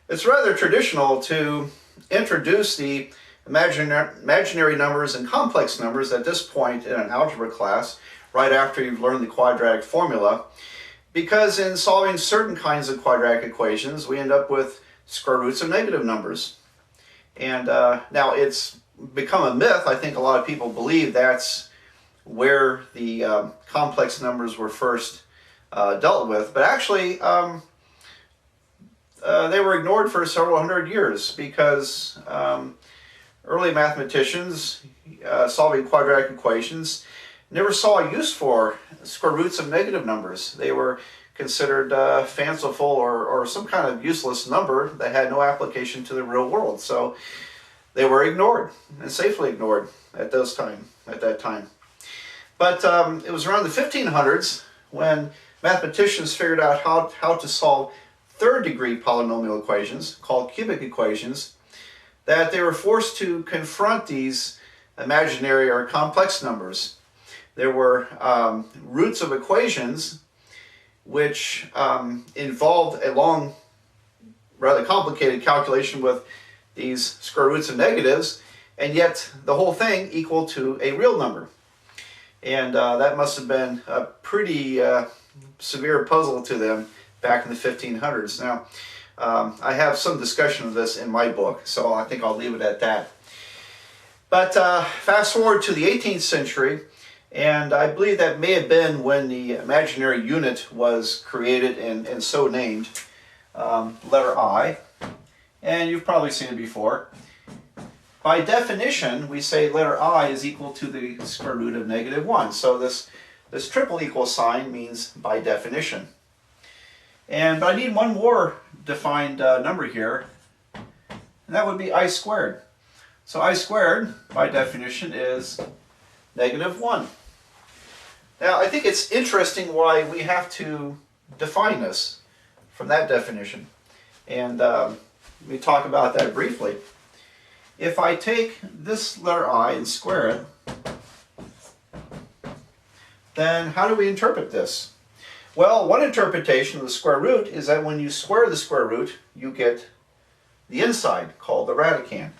It's rather traditional to introduce the imaginary numbers and complex numbers at this point in an algebra class, right after you've learned the quadratic formula, because in solving certain kinds of quadratic equations, we end up with square roots of negative numbers. And now it's become a myth. I think a lot of people believe that's where the complex numbers were first dealt with, but actually they were ignored for several hundred years because early mathematicians solving quadratic equations never saw a use for square roots of negative numbers. They were considered fanciful or some kind of useless number that had no application to the real world. So they were ignored, and safely ignored at that time. But it was around the 1500s when mathematicians figured out how to solve third-degree polynomial equations, called cubic equations, that they were forced to confront these imaginary or complex numbers. There were roots of equations which involved a long, rather complicated calculation with these square roots of negatives, and yet the whole thing equal to a real number. And that must have been a pretty severe puzzle to them back in the 1500s. Now, I have some discussion of this in my book, so I think I'll leave it at that. But fast forward to the 18th century, and I believe that may have been when the imaginary unit was created and so named, letter I, and you've probably seen it before. By definition, we say letter I is equal to the square root of -1. So this triple equal sign means by definition. But I need one more defined number here, and that would be I squared. So I squared, by definition, is -1. Now, I think it's interesting why we have to define this from that definition. And let me talk about that briefly. If I take this letter I and square it, then how do we interpret this? Well, one interpretation of the square root is that when you square the square root, you get the inside, called the radicand.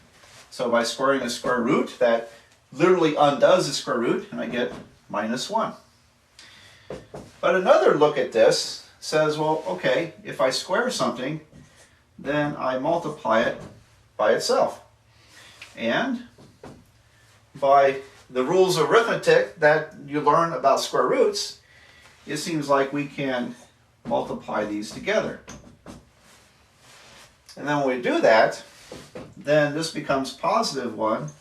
So by squaring the square root, that literally undoes the square root, and I get -1. But another look at this says, well, okay, if I square something, then I multiply it by itself. And by the rules of arithmetic that you learn about square roots, it seems like we can multiply these together. And then when we do that, then this becomes +1,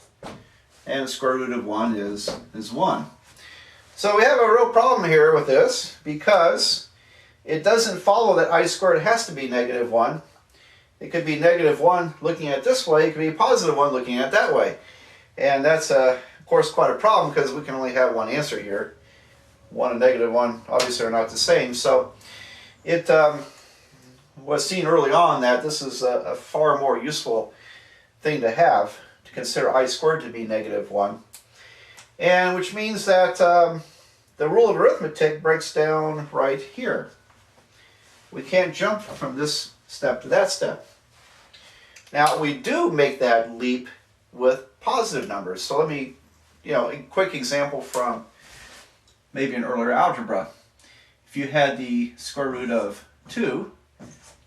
and the square root of 1 is 1. So we have a real problem here with this, because it doesn't follow that I squared has to be -1. It could be -1 looking at it this way, it could be +1 looking at it that way. And that's, of course, quite a problem because we can only have one answer here. 1 and -1 obviously are not the same. So it was seen early on that this is a far more useful thing to have, to consider I squared to be -1. And which means that the rule of arithmetic breaks down right here. We can't jump from this step to that step. Now, we do make that leap with positive numbers. So let me, a quick example from maybe an earlier algebra. If you had the square root of 2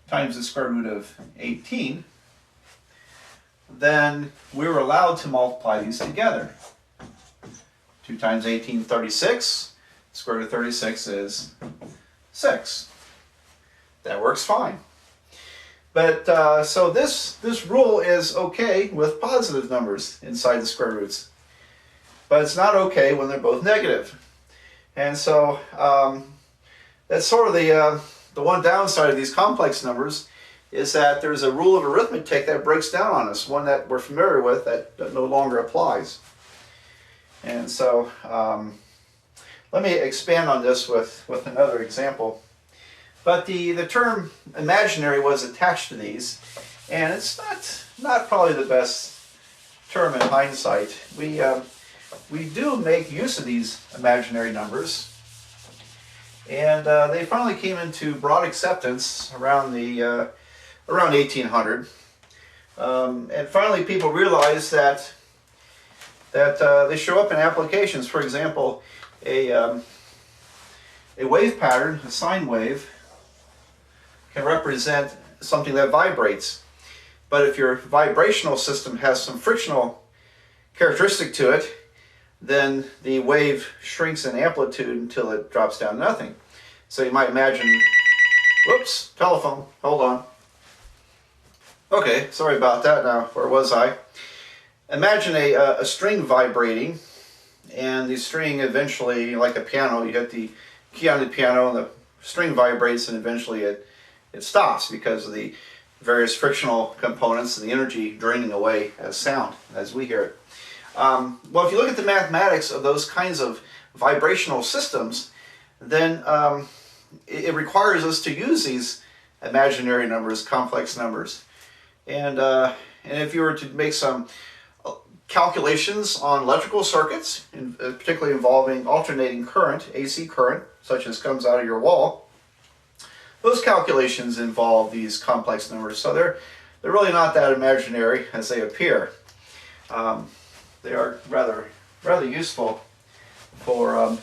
times the square root of 18, then we were allowed to multiply these together. 2 times 18, 36. Square root of 36 is 6. That works fine. But so this rule is okay with positive numbers inside the square roots, but it's not okay when they're both negative. And so that's sort of the one downside of these complex numbers, is that there's a rule of arithmetic that breaks down on us, one that we're familiar with that no longer applies. And so let me expand on this with another example. But the term imaginary was attached to these, and it's not probably the best term in hindsight. We do make use of these imaginary numbers, and they finally came into broad acceptance around the around 1800. And finally, people realized that they show up in applications. For example, a wave pattern, a sine wave, can represent something that vibrates. But if your vibrational system has some frictional characteristic to it, then the wave shrinks in amplitude until it drops down to nothing. So you might imagine, whoops, telephone, hold on. Okay, sorry about that. Now, where was I? Imagine a string vibrating, and the string eventually, like a piano, you hit the key on the piano and the string vibrates, and eventually it stops because of the various frictional components and the energy draining away as sound, as we hear it. Well, if you look at the mathematics of those kinds of vibrational systems, then it requires us to use these imaginary numbers, complex numbers. And if you were to make some calculations on electrical circuits, particularly involving alternating current, AC current, such as comes out of your wall, those calculations involve these complex numbers. So they're really not that imaginary as they appear. They are rather useful for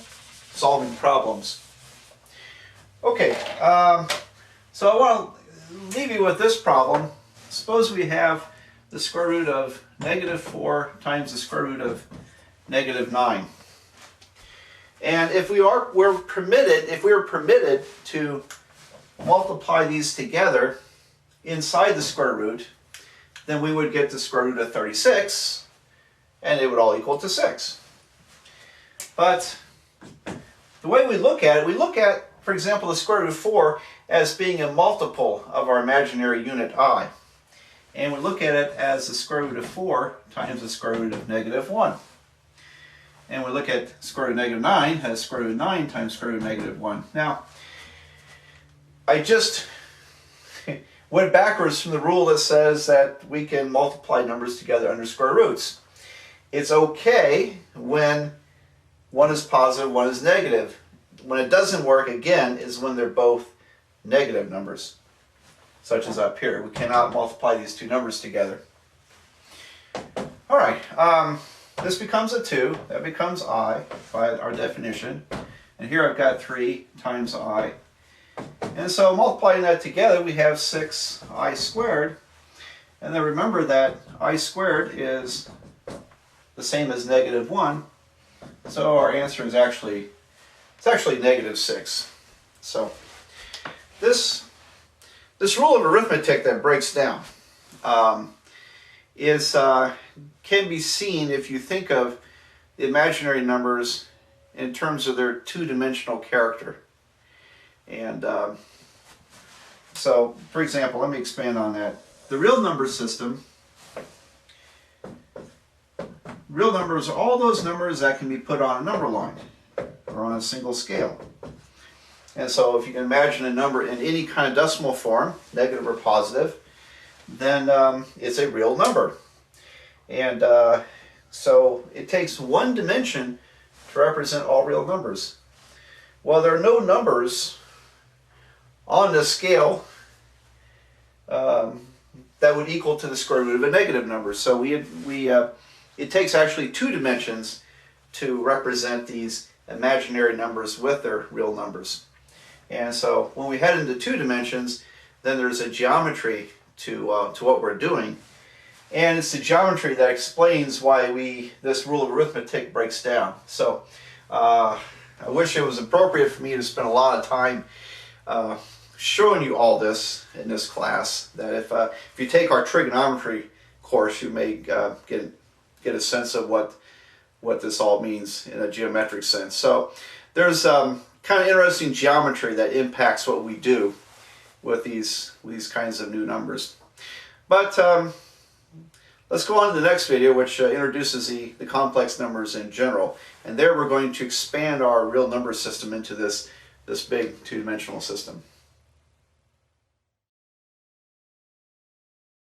solving problems. Okay, so I want to leave you with this problem. Suppose we have the square root of -4 times the square root of -9. And if we were permitted to multiply these together inside the square root, then we would get the square root of 36, and it would all equal to 6. But the way we look at, for example, the square root of 4 as being a multiple of our imaginary unit I. And we look at it as the square root of 4 times the square root of -1. And we look at square root of -9 as square root of 9 times square root of -1. Now, I just went backwards from the rule that says that we can multiply numbers together under square roots. It's okay when one is positive, one is negative. When it doesn't work, again, is when they're both negative numbers, such as up here. We cannot multiply these two numbers together. All right, this becomes a 2. That becomes I by our definition. And here I've got 3 times I. And so multiplying that together, we have 6I squared. And then remember that I squared is the same as -1. So our answer is actually -6. So this rule of arithmetic that breaks down can be seen if you think of the imaginary numbers in terms of their two-dimensional character. And so, for example, let me expand on that. The real number system, real numbers are all those numbers that can be put on a number line or on a single scale. And so if you can imagine a number in any kind of decimal form, negative or positive, then it's a real number. And so it takes one dimension to represent all real numbers. Well, there are no numbers on the scale that would equal to the square root of a negative number. So it takes actually 2 dimensions to represent these imaginary numbers with their real numbers. And so when we head into 2 dimensions, then there's a geometry to what we're doing. And it's the geometry that explains why this rule of arithmetic breaks down. So I wish it was appropriate for me to spend a lot of time showing you all this in this class. That if you take our trigonometry course, you may get a sense of what this all means in a geometric sense. So there's kind of interesting geometry that impacts what we do with these kinds of new numbers. But let's go on to the next video, which introduces the complex numbers in general. And there we're going to expand our real number system into this big two-dimensional system.